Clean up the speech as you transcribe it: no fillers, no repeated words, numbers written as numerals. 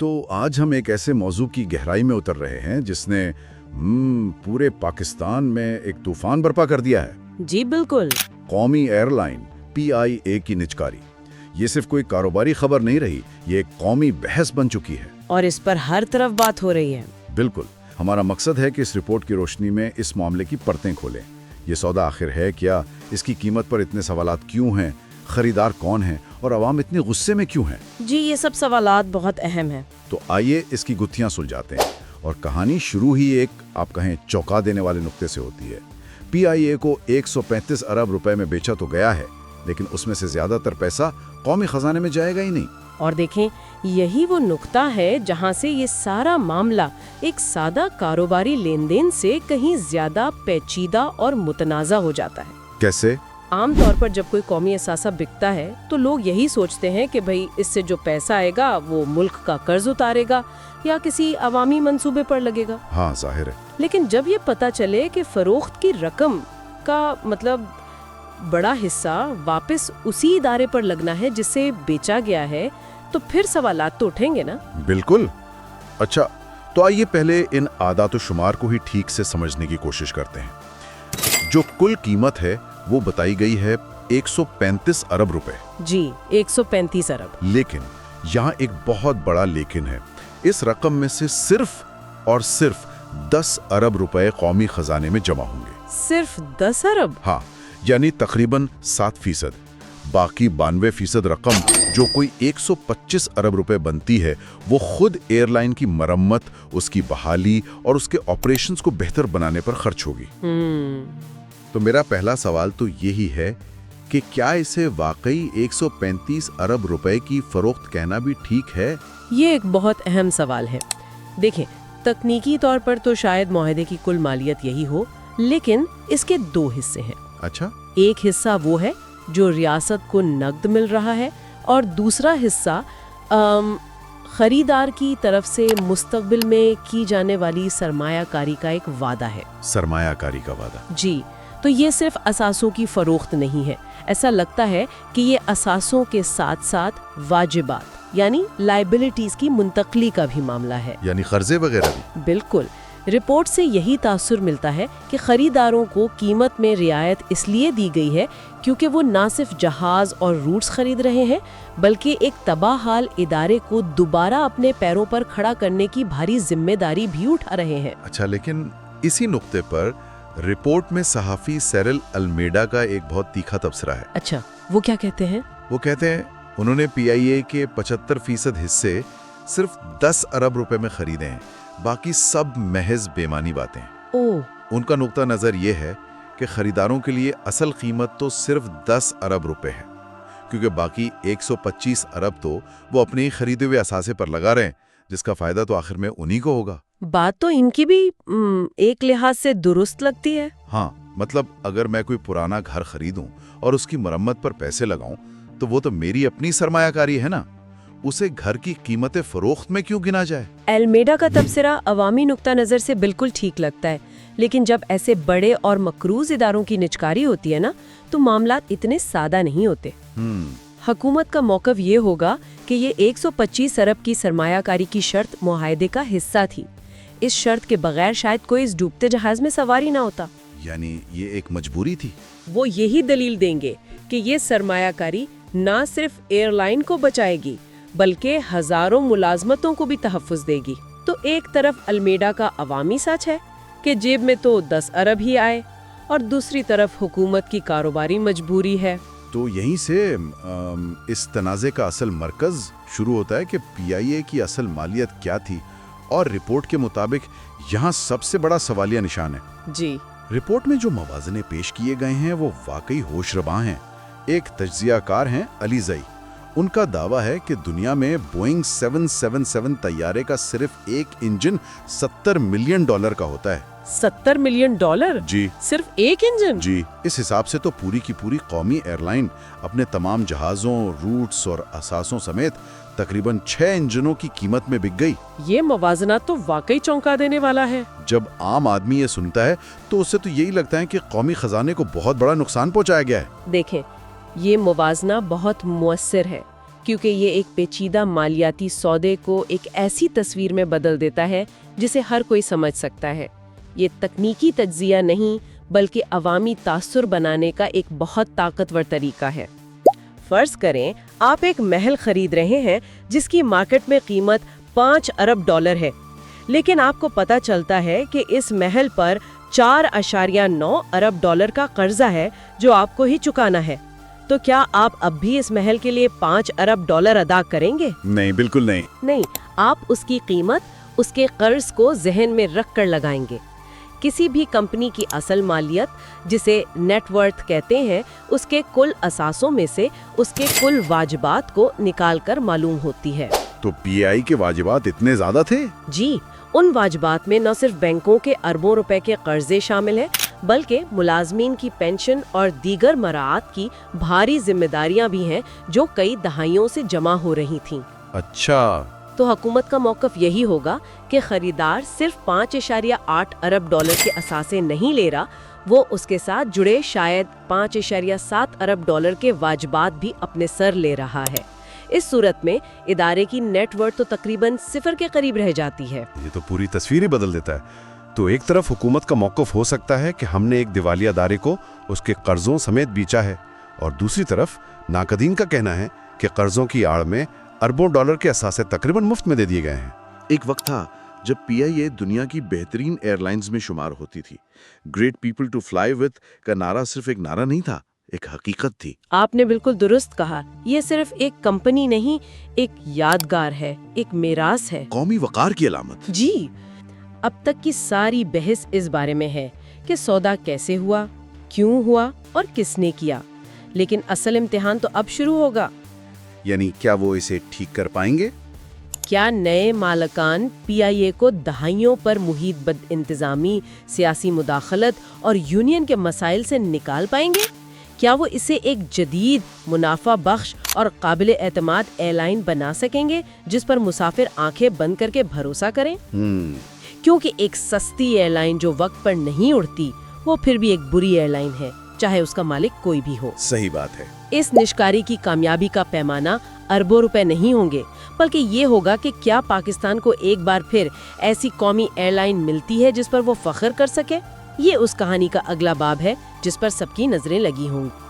तो आज हम एक ऐसे मौजू की गहराई में उतर रहे हैं जिसने पूरे पाकिस्तान में एक तूफान बर्पा कर दिया है। जी बिल्कुल। कौमी एयरलाइन PIA की निजकारी। ये सिर्फ कोई कारोबारी खबर नहीं रही, ये एक कौमी बहस बन चुकी है और इस पर हर तरफ बात हो रही है। बिल्कुल। हमारा मकसद है कि इस रिपोर्ट की रोशनी में इस मामले की परतें खोलें। ये सौदा आखिर है क्या, इसकी कीमत पर इतने सवालात क्यों हैं, खरीदार कौन है और आवाम इतने गुस्से में क्यों है। जी ये सब सवालात बहुत अहम हैं। तो आइए इसकी गुत्थियां सुलझाते हैं। और कहानी शुरू ही एक आप कहें चौंका देने वाले नुक्ते से होती है। PIA को 135 अरब रुपए में बेचा तो गया है, लेकिन उसमें से ज्यादातर पैसा कौमी खजाने में जाएगा ही नहीं। और देखें, यही वो नुक्ता है जहां से ये सारा मामला एक सादा कारोबारी लेन देन से कहीं ज्यादा पेचीदा और मुतनाज़ा हो जाता है। कैसे? आमतौर पर जब कोई कौमी असासा बिकता है तो लोग यही सोचते हैं कि भाई इससे जो पैसा आएगा वो मुल्क का कर्ज उतारेगा या किसी अवामी मंसूबे पर लगेगा। हाँ जाहिर है। लेकिन जब ये पता चले कि फरोख्त की रकम का मतलब बड़ा हिस्सा वापस उसी इदारे पर लगना है जिससे बेचा गया है, तो फिर सवालात तो उठेंगे ना। बिल्कुल। अच्छा, तो आइए पहले इन आदात शुमार को ही ठीक से समझने की कोशिश करते हैं। जो कुल कीमत है वो बताई गई है 135 अरब रुपए। जी 135 अरब। लेकिन यहाँ एक बहुत बड़ा लेकिन है। इस रकम में से सिर्फ और सिर्फ 10 अरब रुपए कौमी खजाने में जमा होंगे। सिर्फ 10 अरब? हाँ, यानी तकरीबन 7%। बाकी 92% रकम जो कोई 125 अरब रुपए बनती है वो खुद एयरलाइन की मरम्मत, उसकी बहाली और उसके ऑपरेशंस को बेहतर बनाने पर खर्च होगी। तो मेरा पहला सवाल तो यही है कि क्या इसे वाकई 135 अरब रुपए की फरोख्त कहना भी ठीक है? ये एक बहुत अहम सवाल है। देखें, तकनीकी तौर पर तो शायद मुआहदे की कुल मालियत यही हो, लेकिन इसके दो हिस्से हैं। अच्छा। एक हिस्सा वो है जो रियासत को नकद मिल रहा है और दूसरा हिस्सा खरीदार की तरफ से मुस्तकबिल में की जाने वाली सरमायाकारी का एक वादा है। सरमायाकारी का वादा? जी। तो ये सिर्फ असासों की फरोख्त नहीं है। ऐसा लगता है कि ये असासों के साथ साथ वाजिबात यानी लाइबिलिटीज की मुंतकली का भी मामला है, यानी कर्जे वगैरह भी। बिल्कुल। रिपोर्ट से यही तासुर मिलता है कि खरीदारों को कीमत में रियायत इसलिए दी गई है क्योंकि वो न सिर्फ जहाज और रूट्स खरीद रहे हैं, बल्कि एक तबाहाल इदारे को दोबारा अपने पैरों पर खड़ा करने की भारी जिम्मेदारी भी उठा रहे हैं। अच्छा, लेकिन इसी नुक्ते पर रिपोर्ट में सहाफी सेरिल अल्मेडा का एक बहुत तीखा तबसरा है। अच्छा, वो क्या कहते हैं? वो कहते हैं उन्होंने PIA के 75% हिस्से सिर्फ 10 अरब रुपए में खरीदे हैं, बाकी सब महज बेमानी बातें। ओह। उनका नुक्ता नजर ये है कि खरीदारों के लिए असल कीमत तो सिर्फ 10 अरब रुपए है, क्योंकि बाकी 125 अरब तो वो अपने ही खरीदे हुए असासे पर लगा रहे हैं, जिसका फायदा तो आखिर में उन्हीं को होगा। बात तो इनकी भी एक लिहाज से दुरुस्त लगती है। हाँ, मतलब अगर मैं कोई पुराना घर खरीदूं और उसकी मरम्मत पर पैसे लगाऊं, तो वो तो मेरी अपनी सरमायाकारी है ना, उसे घर की कीमतें फरोख्त में क्यों गिना जाए? अल्मेडा का तबसरा अवामी नुक्ता नजर से बिल्कुल ठीक लगता है, लेकिन जब ऐसे बड़े और मकरूज इदारों की निजकारी होती है ना, तो मामला इतने सादा नहीं होते। हुकूमत का मौक़िफ़ ये होगा कि ये 125 अरब की सरमायाकारी की शर्त मुआहदे का हिस्सा थी। इस शर्त के बगैर शायद कोई इस डूबते जहाज में सवारी ना होता। यानी ये एक मजबूरी थी। वो यही दलील देंगे कि ये सरमायाकारी न सिर्फ एयरलाइन को बचाएगी बल्कि हजारों मुलाजमतों को भी तहफ़्फ़ुज़ देगी। तो एक तरफ अल्मेडा का अवामी सच है कि जेब में तो 10 अरब ही आए, और दूसरी तरफ हुकूमत की कारोबारी मजबूरी है। तो यहीं से इस तनाज़े का असल मरकज़ शुरू होता है कि PIA की असल मालियत क्या थी, और रिपोर्ट के मुताबिक यहाँ सबसे बड़ा सवालिया निशान है। जी। रिपोर्ट में जो मवाज़ने पेश किए गए हैं वो वाकई होशरबा हैं। एक तज्ज़ियाकार हैं अली ज़ई। उनका दावा है कि दुनिया में बोइंग 777 तैयारे का सिर्फ एक इंजन $70 मिलियन का होता है। $70 मिलियन? जी। सिर्फ एक इंजन? जी। इस हिसाब से तो पूरी की पूरी कौमी एयरलाइन अपने तमाम जहाज़ों, रूट्स और असासों समेत तकरीबन 6 इंजनों की कीमत में बिक गई। ये मवाजना तो वाकई चौंका देने वाला है। जब आम आदमी ये सुनता है तो उसे तो यही लगता है कि कौमी खजाने को बहुत बड़ा नुकसान पहुंचाया गया है। देखें, ये मुवाजना बहुत मुअस्सिर है, کیونکہ یہ ایک پیچیدہ مالیاتی سودے کو ایک ایسی تصویر میں بدل دیتا ہے جسے ہر کوئی سمجھ سکتا ہے۔ یہ تکنیکی تجزیہ نہیں بلکہ عوامی تاثر بنانے کا ایک بہت طاقتور طریقہ ہے۔ فرض کریں آپ ایک محل خرید رہے ہیں جس کی مارکیٹ میں قیمت 5 ارب ڈالر ہے، لیکن آپ کو پتہ چلتا ہے کہ اس محل پر 4.9 ارب ڈالر کا قرضہ ہے جو آپ کو ہی چکانا ہے، تو کیا آپ اب بھی اس محل کے لیے 5 ارب ڈالر ادا کریں گے؟ نہیں، بالکل نہیں۔ نہیں، آپ اس کی قیمت اس کے قرض کو ذہن میں رکھ کر لگائیں گے۔ کسی بھی کمپنی کی اصل مالیت، جسے نیٹ ورتھ کہتے ہیں، اس کے کل اثاثوں میں سے اس کے کل واجبات کو نکال کر معلوم ہوتی ہے۔ تو پی آئی کے واجبات اتنے زیادہ تھے؟ جی، ان واجبات میں نہ صرف بینکوں کے اربوں روپے کے قرضے شامل ہیں بلکہ ملازمین کی پینشن اور دیگر مراعات کی بھاری ذمہ داریاں بھی ہیں جو کئی دہائیوں سے جمع ہو رہی تھیں۔ اچھا، تو حکومت کا موقف یہی ہوگا کہ خریدار صرف 5.8 ارب ڈالر کے اثاثے نہیں لے رہا، وہ اس کے ساتھ جڑے شاید 5.7 ارب ڈالر کے واجبات بھی اپنے سر لے رہا ہے۔ اس صورت میں ادارے کی نیٹ ورتھ تو تقریباً 0 کے قریب رہ جاتی ہے۔ یہ تو پوری تصویر ہی بدل دیتا ہے۔ تو ایک طرف حکومت کا موقف ہو سکتا ہے کہ ہم نے ایک دیوالیہ ادارے کو اس کے قرضوں سمیت بیچا ہے، اور دوسری طرف ناقدین کا کہنا ہے کہ قرضوں کی آڑ میں اربوں ڈالر کے اثاثے تقریباً مفت میں دے دیے گئے ہیں۔ ایک وقت تھا جب پی آئی اے دنیا کی بہترین ایئر لائنز میں شمار ہوتی تھی۔ Great people to fly with کا نعرہ صرف ایک نعرہ نہیں تھا، ایک حقیقت تھی۔ آپ نے بالکل درست کہا، یہ صرف ایک کمپنی نہیں، ایک یادگار ہے، ایک میراث ہے، قومی وقار کی علامت۔ جی۔ اب تک کی ساری بحث اس بارے میں ہے کہ سودا کیسے ہوا، کیوں ہوا اور کس نے کیا، لیکن اصل امتحان تو اب شروع ہوگا۔ یعنی کیا وہ اسے ٹھیک کر پائیں گے؟ کیا نئے مالکان پی آئی اے کو دہائیوں پر محیط بد انتظامی، سیاسی مداخلت اور یونین کے مسائل سے نکال پائیں گے؟ کیا وہ اسے ایک جدید، منافع بخش اور قابل اعتماد ایئر لائن بنا سکیں گے جس پر مسافر آنکھیں بند کر کے بھروسہ کریں؟ کیونکہ ایک سستی ایئر لائن جو وقت پر نہیں اڑتی وہ پھر بھی ایک بری ایئر لائن ہے، چاہے اس کا مالک کوئی بھی ہو۔ صحیح بات ہے۔ اس نشکاری کی کامیابی کا پیمانہ اربوں روپے نہیں ہوں گے، بلکہ یہ ہوگا کہ کیا پاکستان کو ایک بار پھر ایسی قومی ایئر لائن ملتی ہے جس پر وہ فخر کر سکے۔ یہ اس کہانی کا اگلا باب ہے جس پر سب کی نظریں لگی ہوں گی۔